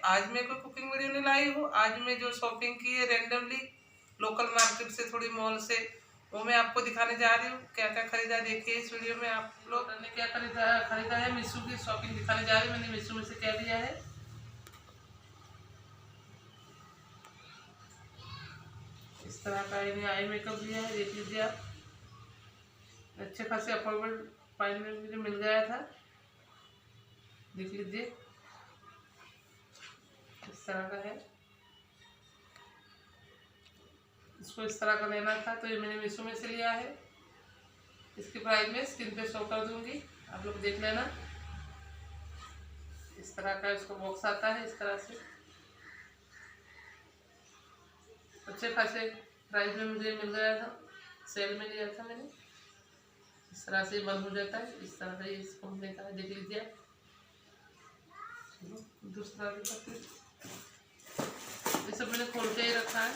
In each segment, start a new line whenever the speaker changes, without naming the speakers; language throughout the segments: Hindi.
आज मैं कोई कुकिंग वीडियो नहीं लाई हूँ। आज मैं जो शॉपिंग की है रैंडमली लोकल मार्केट से, थोड़ी मॉल से, वो मैं आपको दिखाने जा रही हूँ। क्या क्या खरीदा देखिए इस वीडियो में। आप लोग ने क्या खरीदा है। मीशो की शॉपिंग दिखाने जा रही हूँ। मैंने मीशो में से क्या लिया है, इस तरह का इन्हें आई मेकअप लिया है, देख लीजिए आप। अच्छे खासे अफोर्डेबल प्राइस में मुझे मिल गया था, देख लीजिए। इस तरह का है, इसको इस तरह का लेना था तो ये मैंने मीशो में से लिया है। इसकी प्राइस में स्क्रीन पे शो कर दूंगी, आप लोग देख लेना। इस तरह का इसको बॉक्स आता है, इस तरह से अच्छे खासे प्राइस में मुझे मिल गया था, सेल में लिया था मैंने। इस तरह से बंद हो जाता है, इस तरह से इस कंपनी का है, देख लीजिए। दूसरा ये सब मैंने खोल के ही रखा है।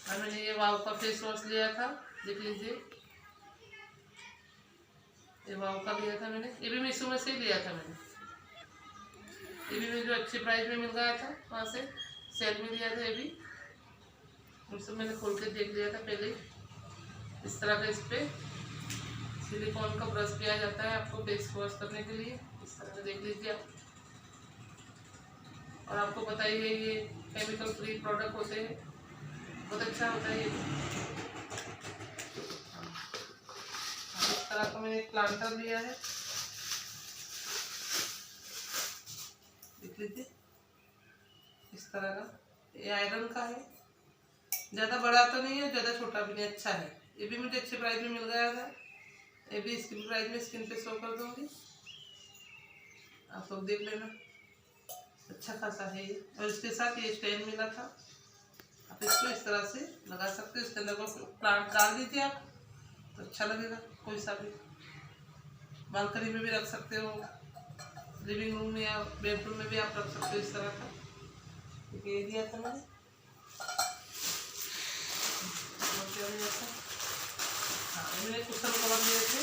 और मैंने ये वाव का फेस वॉश लिया था, देख लीजिए। ये वाव का लिया था मैंने, ये भी मीशो में से ही लिया था मैंने। ये भी मुझे अच्छी प्राइस में मिल गया था, वहाँ से सेल में लिया था। ये भी सब मैंने खोल के देख लिया था पहले ही। इस तरह का इस पर सिलिकॉन का ब्रश किया जाता है आपको फेस वॉश करने के लिए, इस तरह से देख लीजिए आप। और आपको पता ही है ये केमिकल फ्री प्रोडक्ट होते हैं, बहुत अच्छा होता है ये। इस तरह का मैंने एक प्लांटर लिया है, देख लीजिए। इस तरह का ये आयरन का है, ज़्यादा बड़ा तो नहीं है, ज़्यादा छोटा भी नहीं, अच्छा है। ये भी मुझे अच्छे प्राइस में मिल गया था। ये भी इसकी प्राइस में स्क्रीन पे शो कर दूंगी, आप लोग देख लेना। अच्छा खासा है ये। और इसके साथ ये स्टैंड मिला था, आप इसको इस तरह से लगा सकते हो। इसके अंदर को प्लांट डाल दीजिए आप तो अच्छा लगेगा। कोई सा भी बालकनी में भी रख सकते हो, लिविंग रूम में या बेडरूम में भी आप रख सकते हो, इस तरह का। ये दिया था मैंने, हाँ मैंने कुशन कवर लिए थे,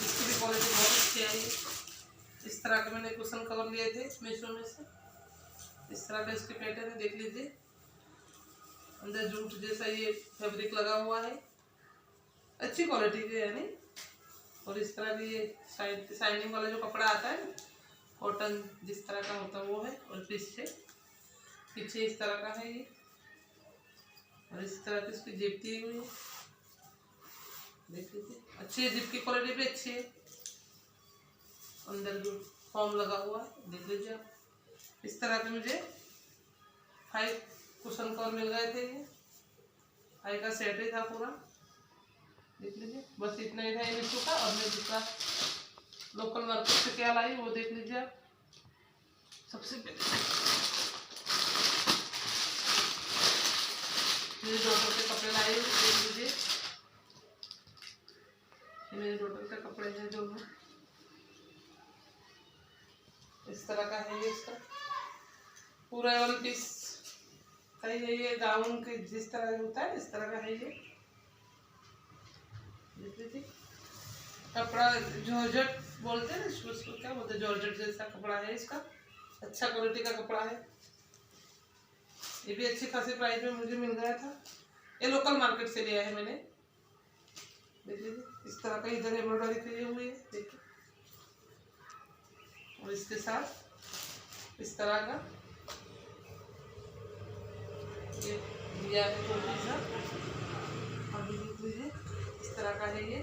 इसकी भी क्वालिटी बहुत अच्छी आई। इस तरह के मैंने कुशन कवर लिए थे मीशो में से। इस तरह का इसके पैटर्न है, देख लीजिए। अंदर जूट जैसा ये फैब्रिक लगा हुआ है, अच्छी क्वालिटी के यानी। और इस तरह की ये शाइनिंग वाला जो कपड़ा आता है, कॉटन जिस तरह का होता है वो है। और पीछे इस तरह का है ये, और इस तरह की इसकी जिप दी हुई है, देख लीजिए। अच्छी है, जिप की क्वालिटी भी अच्छी है। अंदर जो फॉर्म लगा हुआ है, देख लीजिए आप। इस तरह के मुझे 5 कुशन कवर मिल गए थे। ये 5 का सेट ही था पूरा, देख लीजिए। बस इतना ही था ये मीशो का। और मैं दूसरा लोकल मार्केट से क्या लाई वो देख लीजिए आप। सबसे पहले मेरे डॉटर के कपड़े लाए, देख लीजिए। मेरे डॉटर के कपड़े हैं जो इस तरह का है। ये इसका पूरा 1 पीस का ये गाउन के जिस तरह होता है, इस तरह का है ये, देख लीजिए। कपड़ा जॉर्जेट बोलते हैं, उसको क्या बोलते हैं, जॉर्जेट जैसा कपड़ा है इसका। अच्छा क्वालिटी का कपड़ा है। ये भी अच्छी खासी प्राइस में मुझे मिल गया था। ये लोकल मार्केट से लिया है मैंने, देख लीजिए। इस तरह का इधर एम्ब्रॉयडरी की हुई है, देखिए। और इसके साथ इस तरह का ये दिया है छोटी सा। अभी देख लीजिए, इस तरह का है ये,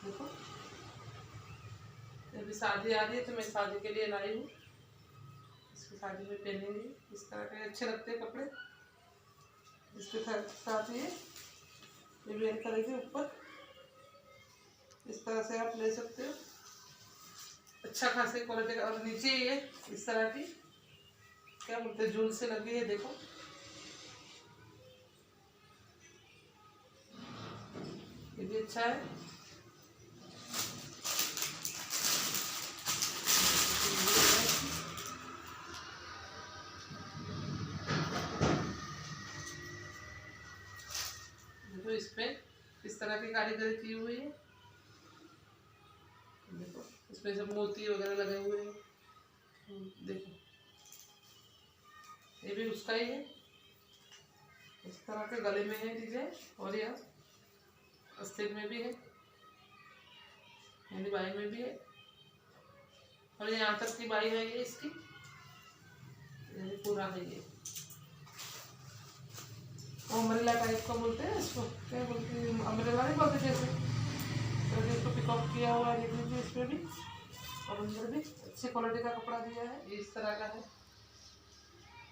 देखो। अभी शादी आ रही है तो मैं शादी के लिए लाई हूँ, इसको शादी में पहनेंगे। इस तरह के अच्छे लगते हैं कपड़े। इसके साथ ये वेयर करेंगे ऊपर, इस तरह से आप ले सकते हो। अच्छा खासे क्वालिटी का। और नीचे ये इस तरह की क्या बोलते हैं, जूल से लगी है, देखो। ये भी अच्छा है। देखो इस पे इस तरह की कारीगरी की हुई है, इसमें सब मोती वगैरह लगे हुए हैं। देखो ये भी उसका ही है, इस तरह के गले में है डिजाइन, और यहाँ अस्तर में भी है, यानी बाई में भी है, और यहाँ तक की बाई है ये इसकी, यानी पूरा है ये। अम्ब्रेला टाइप का बोलते हैं इसको, क्या बोलते हैं, अम्ब्रेला नहीं बोलते जैसे, तो इसको पिकअप किया हुआ है, देख लीजिए इसमें भी, और अंदर भी अच्छी क्वालिटी का कपड़ा दिया है। इस तरह का है,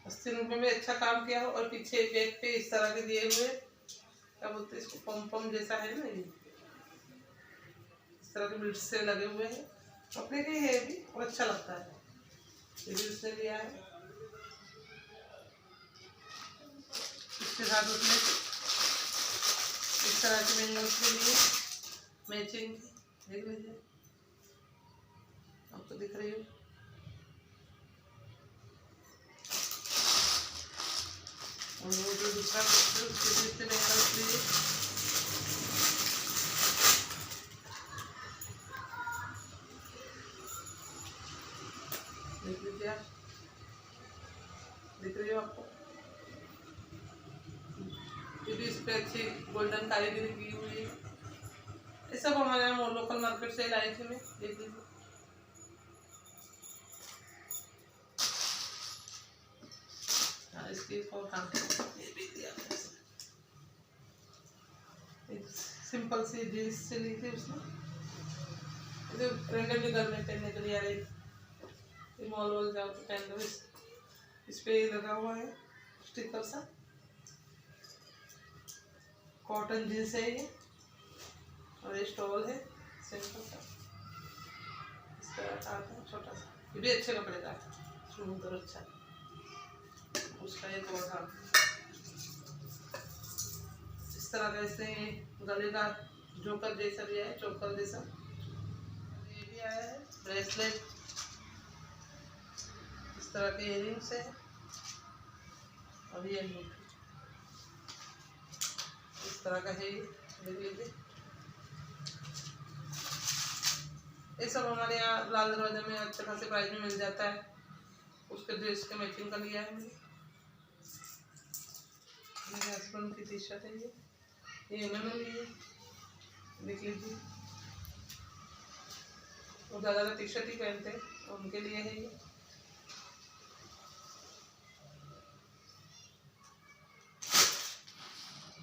अस्तर में भी अच्छा काम किया हो, और पीछे बैक पे इस तरह के दिए हुए, क्या बोलते हैं इसको, पम पम जैसा है ना, ये इस तरह के बीट्स से लगे हुए हैं, कपड़े के है भी, और अच्छा लगता है। ये भी उसने लिया है, इसके साथ उसने इस तरह के बैंगल्स के लिए मैचिंग, देख लीजिए आपको दिख रही हो, और वो जो दूसरा उसके बीच में बैंगल्स लिए, देख लीजिए आप, दिख रही हो आपको, ये भी इस पे अच्छी गोल्डन कारीगरी की हुई है। ये सब हमारे यहाँ लोकल मार्केट से लाई थी मैं, देख लीजिए। हाँ, इसकी और काम ये भी दिया सिंपल सी जीन्स से ली थी उसने, ये रेंडमली घर में पहनने के लिए आ रही, ये मॉल वॉल जाओ तो पहन लो। इस पे लगा हुआ है स्टिकर सा, कॉटन जीन्स है ये, और ये स्टॉल है सिंपल सा, इस तरह का आता है छोटा सा, ये भी अच्छे कपड़े का है, सुंदर अच्छा, उसका एक और था इस तरह का, इसने गले का जोकर जैसा भी है, चोकर जैसा, ये भी आया है ब्रेसलेट, इस तरह के इयररिंग्स है, और ये इस तरह का है, देख लीजिए। ये सब हमारे यहाँ लाल दरवाजा में अच्छे खासे प्राइस में मिल जाता है, उसके ड्रेस के मैचिंग का लिया है मैंने। मेरे हस्बैंड की टी शर्ट है ये उन्होंने ली है, देख लीजिए, वो ज़्यादा टी शर्ट ही पहनते हैं, उनके लिए है ये।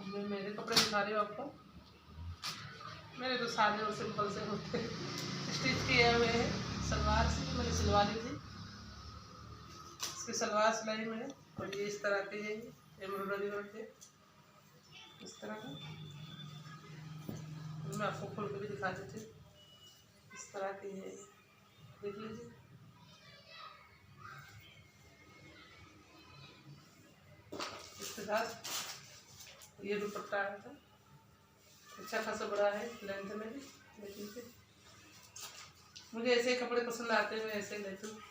मैं मेरे कपड़े दिखा रही हूँ आपको, मेरे तो सादे और सिंपल से होते हैं, स्टिच किए हुए हैं, सलवार से मैंने सिलवा ली थी, इसकी सलवार सिलाई मैंने, और ये इस तरह के है, एम्ब्रॉयडरी वर्क है इस तरह का, मैं आपको खोल के भी दिखा देती हूँ, इस तरह की है, देख लीजिए। इसके साथ ये दुपट्टा आया था, अच्छा खासा बड़ा है लेंथ में भी, देख लीजिए। मुझे ऐसे कपड़े पसंद आते हैं, मैं ऐसे लेती हूँ।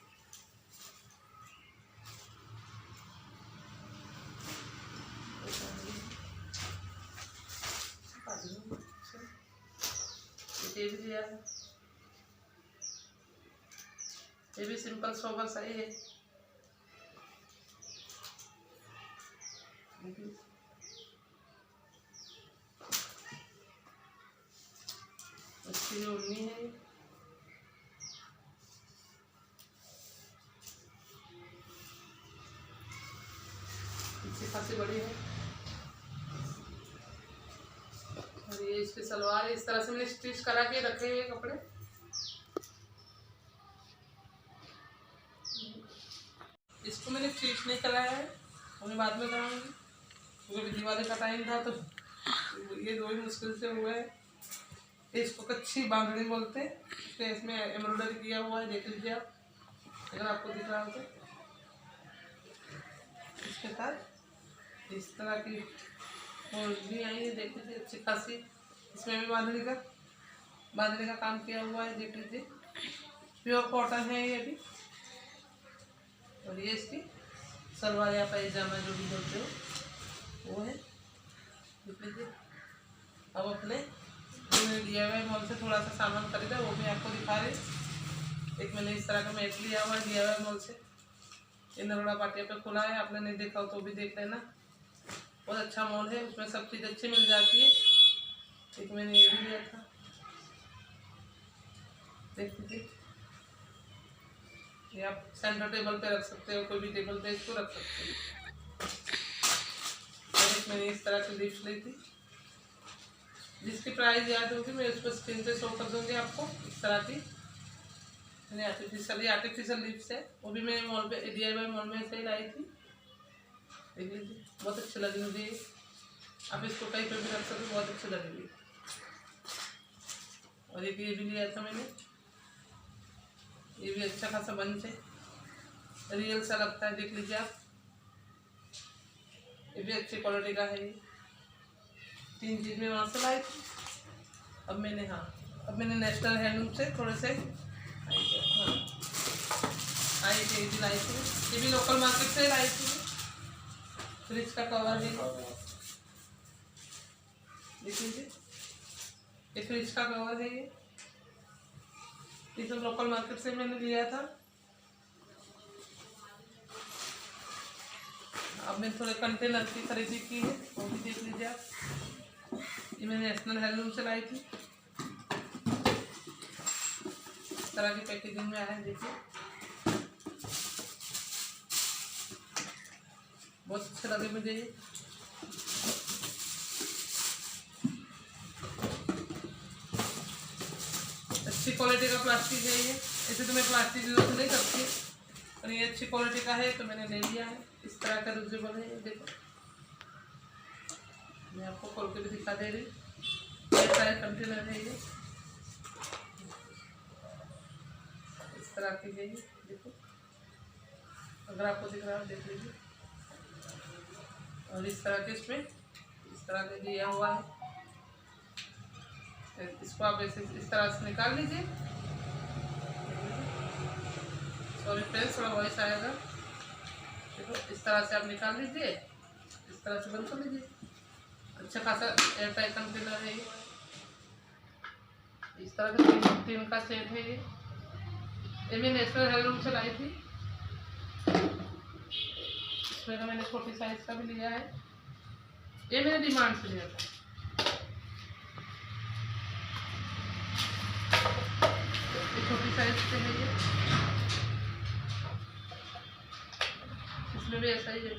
ये भी दिया है, ये भी सिंपल सोबर सही है, इसकी ओढ़नी है, इसकी खासी बड़ी है, और ये इसकी सलवार है, इस तरह से मैंने स्टिच करा के रखे हुए कपड़े। इसको मैंने स्टिच नहीं कराया है, मैं बाद में कराऊंगी, क्योंकि दिवाली का टाइम था तो ये दो ही मुश्किल से हुए हैं। इसको कच्ची बांधनी बोलते हैं, इसमें एम्ब्रॉयडरी किया हुआ है, देख लीजिए आप, अगर आपको दिख रहा हो तो। इसके साथ इस तरह की भी आई है, देख लीजिए अच्छी खासी, इसमें भी बांधने का काम किया हुआ है, देख लीजिए, प्योर कॉटन है ये भी, और ये इसकी सलवार या पैजामा जो भी बोलते हो वो है, देख लीजिए। अब अपने जो मैंने दिया हुआ है मॉल से थोड़ा सा सामान खरीदा, वो भी आपको दिखा रहे, एक मैंने इस तरह का मैट लिया हुआ है DIY मॉल से, ये नरोड़ा पाटिया पे खुला है, आपने नहीं देखा हो तो भी देख लेना। बहुत अच्छा मॉल है, उसमें सब चीज़ अच्छी मिल जाती है। एक मैंने ये भी लिया था, देख लीजिए, ये आप सेंटर टेबल पे रख सकते हो, कोई भी टेबल पे इसको रख सकते हो। और एक मैंने इस तरह की लिप्स ली थी, जिसकी प्राइस याद होगी मैं उसको स्क्रीन पे शो कर दूंगी आपको। इस तरह की मैंने आर्टिफिशियल लिप्स है, वो भी मैंने मॉल पे DIY मॉल में से ही लाई थी। देख लीजिए, बहुत अच्छी लगी मुझे, आप इसको कहीं पर भी रख सकते हो, बहुत अच्छी लगेगी। और एक ये भी लिया था मैंने, ये भी अच्छा खासा बंच है, रियल सा लगता है, देख लीजिए आप, ये भी अच्छी क्वालिटी का है। ये 3 चीज़ में वहाँ से लाई थी। अब मैंने नेशनल हैंडलूम से थोड़े से आई थी, ये भी लाई थी, ये भी लोकल मार्केट से लाई थी। फ्रिज का कवर है, देख लीजिए, ये फ्रिज का कवर है, ये सब लोकल मार्केट से मैंने लिया था। अब मैंने थोड़े कंटेनर की खरीदी की है, वो भी देख लीजिए आप, ये मैंने नेशनल हैंडलूम से लाई थी। इस तरह की पैकेजिंग में आया है, देखिए, बहुत अच्छे लगे मुझे ये। अच्छी क्वालिटी का प्लास्टिक है ये, ऐसे तो मैं प्लास्टिक यूज नहीं करती, और ये अच्छी क्वालिटी का है तो मैंने ले लिया है। इस तरह का यूजेबल है, ये देखो, मैं आपको खोल के भी दिखा दे रही, ये सारे कंटेनर है ये, इस तरह की है ये, देखो, अगर आपको दिख रहा है देख लीजिए। और इस तरह के इसमें इस तरह का दिया हुआ है, इसको आप ऐसे इस तरह से निकाल लीजिए। सॉरी फ्रेंड्स, थोड़ा वॉइस आएगा, देखो, इस तरह से आप निकाल लीजिए, इस तरह से बंद कर लीजिए। अच्छा खासा एयर टाइट कंटेनर है ये, इस तरह का 3 का सेट है ये मैं नेशनल हैंडलूम से लाई थी। इसमें का मैंने छोटी साइज का भी लिया है, ये मैंने डिमांड से लिया था। ये छोटी साइज से है ये, इसमें भी ऐसा ही है।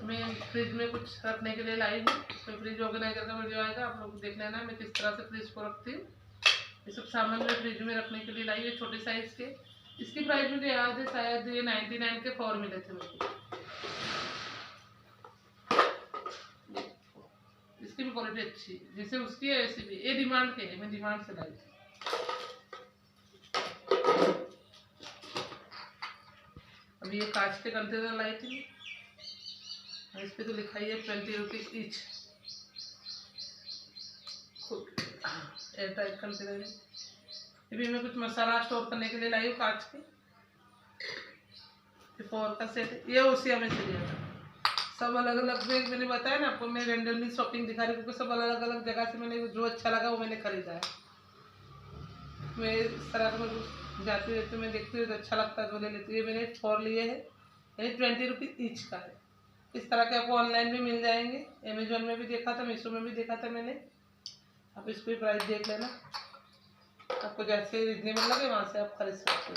मैं फ्रिज में कुछ रखने के लिए लाई हूँ, तो फ्रिज ऑर्गेनाइजर का वीडियो आएगा, आप लोग देख लेना मैं किस तरह से फ्रिज को रखती हूँ। ये सब सामान मैं फ्रिज में रखने के लिए लाई है, छोटे साइज के। इसकी प्राइस मुझे याद है, शायद ये 99 के 4 मिले थे मुझे। इसकी भी क्वालिटी अच्छी है, जैसे उसकी है वैसे भी, ये डिमांड के है, मैं डिमांड से लाई थी। अब ये कांच के कंटेनर लाई थी, इस पे तो लिखा ही है 20 rupees each, air tight container है। ये भी मैं कुछ मसाला स्टोर करने के लिए लाई हूँ, कांच के 4 का सेट, ये उसी में से लिया था। सब अलग अलग मैंने बताया ना आपको, मैं रेंडमली शॉपिंग दिखा रही हूँ, क्योंकि सब अलग अलग जगह से मैंने जो अच्छा लगा वो मैंने खरीदा है। मैं इस तरह का जाती रहती हूँ, मैं देखती हूँ तो अच्छा लगता है तो ले लेती हूँ। ये मैंने 4 लिए हैं, यानी 20 रुपीज़ ईच का है। इस तरह के आपको ऑनलाइन भी मिल जाएंगे, अमेजोन में भी देखा था, मीशो में भी देखा था मैंने, आप इसकी प्राइस देख लेना, आपको जैसे रिजनेबल लगे वहाँ से आप खरीद सकते हो।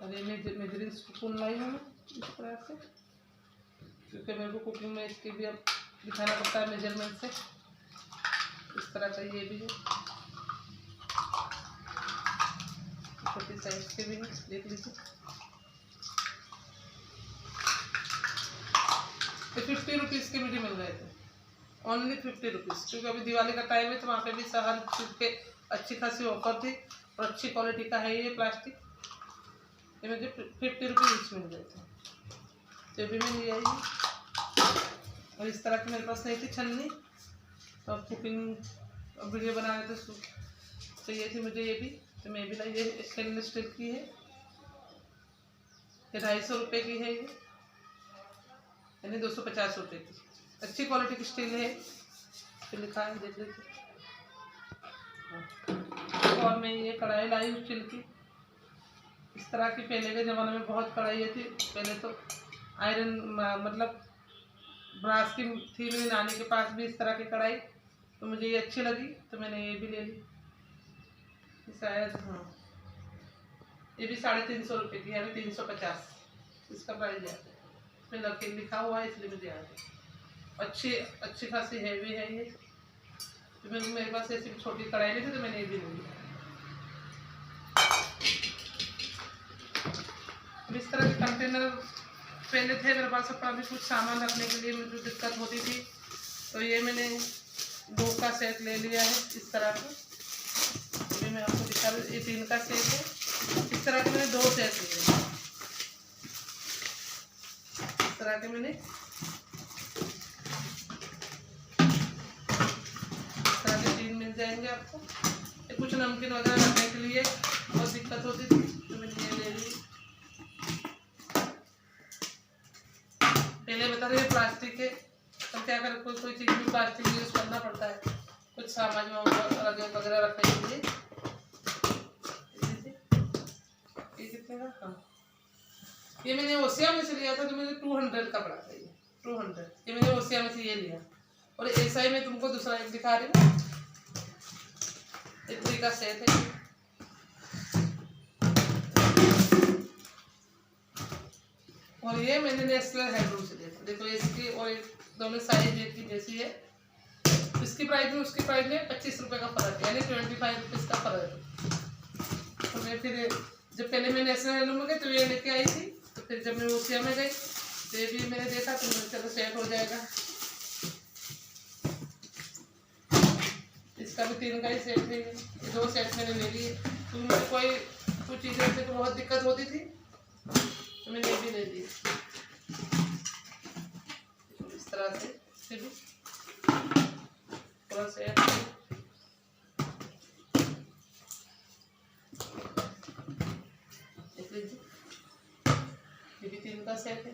और ये मेजरिंग स्पून लाई हूँ इस तरह से, क्योंकि मेरे को कुकिंग में इसके भी अब दिखाना पड़ता है मेजरमेंट से। इस तरह का ये भी है, छोटी साइज के भी है, देख लीजिए। ये 50 रुपीज़ के मुझे मिल गए थे, ओनली 50 रुपीज़, क्योंकि अभी दिवाली का टाइम है तो वहाँ पे भी हर चीज़ के अच्छी खासी ऑफर थी, और अच्छी क्वालिटी का है ये प्लास्टिक। ये मुझे 50 रुपीज़ मिल गए थे, तो ये भी मैं ले आई। और इस तरह की मेरे पास नहीं थी छन्नी, तो अब कुकिंग वीडियो बना रहे थे तो ये थी मुझे, ये भी तो मैं भी लाई। ये स्टेनलेस स्टील की है, ये 250 रुपये की है, ये यानी 250 रुपये की। अच्छी क्वालिटी की स्टील है, तो लिखा है, देख लीजिए। और मैं ये कढ़ाई लाई हूँ स्टील की। इस तरह की पहले के ज़माने में बहुत कढ़ाई थी। पहले तो आयरन मतलब ब्रास की थी मेरी नानी के पास भी इस तरह की कढ़ाई, तो मुझे ये अच्छी लगी तो मैंने ये भी ले ली। शायद हाँ, ये भी 350 रुपये की, यानी 350 इसका प्राइस है। इसमें लकीर लिखा हुआ है, इसलिए मुझे याद है। अच्छी खासी हैवी है ये। तो मेरे पास ऐसी छोटी कढ़ाई नहीं थी, तो मैंने ये भी ले ली। इस तरह के कंटेनर पहले थे मेरे पास, अपना भी कुछ सामान रखने के लिए मुझे दिक्कत होती थी, तो ये मैंने 2 का सेट ले लिया है इस तरह का। अभी मैं आपको दिखा रही हूँ, ये 3 का सेट है। इस तरह के मैंने 2 सेट लिए, इस तरह के मैंने इस तरह के 3 मिल जाएंगे आपको। ये कुछ नमकीन वगैरह रखने के लिए बहुत दिक्कत होती थी, तो मैंने ये ले ली। पहले बता रहे प्लास्टिक के, तो क्या करें, कोई चीज़ भी प्लास्टिक यूज़ करना पड़ता है कुछ सामान वगैरह रखने के लिए। ये कितने का? हाँ, ये मैंने ओसिया में से लिया था, तो मुझे 200 का पड़ा था। ये 200, ये मैंने ओसिया में से ये लिया। और ऐसा ही मैं तुमको दूसरा एक दिखा रही हूँ, ये 3 का सेट है। और ये मैंने नेस्ले हैंडलूम से लिया था। देखो इसकी और दोनों साइज एक की जैसी है। इसकी प्राइस में उसकी प्राइस में 25 रुपये का फर्क है, यानी 25 रुपीज़ का फर्क है। तो मैं फिर जब पहले मैं नेशनल हैंडलूम में गई तो ये लेके आई थी, तो फिर जब मैं ओसिया में गई तो ये भी मैंने देखा, तो मुझे चलो सेट हो जाएगा। इसका भी 3 का ही सेट है, ये 2 सेट मैंने ले लिए, क्योंकि मुझे कुछ चीज़ें से तो बहुत दिक्कत होती थी, तो मैंने ये भी ले ली। इस तरह से भी थोड़ा सेट देख लीजिए, ये भी 3 का सेट है।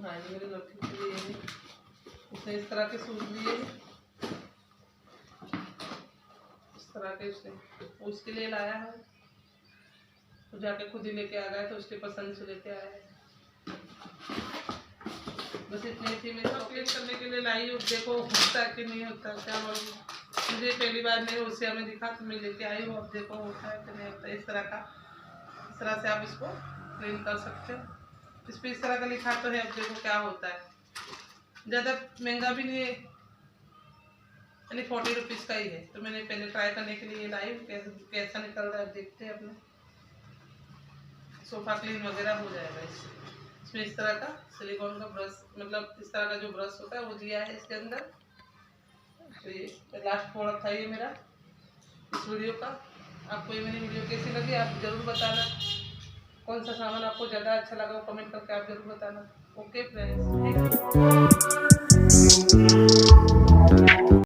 हाँ, ये मेरे लड़की के लिए है। उसने इस तरह के सूट लिए, इस तरह के उसके लिए लाया है। तो जाके खुद ही लेके आ गया, तो उसके पसंद से लेके आया है। बस इतनी थी मेरी शॉपिंग करने के लिए लाई। देखो होता है कि नहीं होता, क्या बोलूँ, मुझे पहली बार मेरे ओसिया में दिखा तो मैं लेके आई हूँ। अब देखो होता है कि नहीं होता। इस तरह से आप इसको क्लीन कर सकते हो। इस पर इस तरह का लिखा तो है, अब देखो क्या होता है। ज़्यादा महंगा भी नहीं है, यानी 40 रुपीज़ का ही है। तो मैंने पहले ट्राई करने के लिए लाई हूँ, कैसा निकल रहा है देखते हैं। अपने सोफा क्लीन वगैरह हो जाएगा इसमें इस तरह का सिलिकॉन का ब्रश, मतलब इस तरह का जो ब्रश होता है वो दिया है इसके अंदर। तो ये लास्ट प्रोडक्ट था ये मेरा इस वीडियो का। आपको ये मेरी वीडियो कैसी लगी आप ज़रूर बताना। कौन सा सामान आपको ज़्यादा अच्छा लगा कमेंट करके आप ज़रूर बताना। Okay friends, thank you.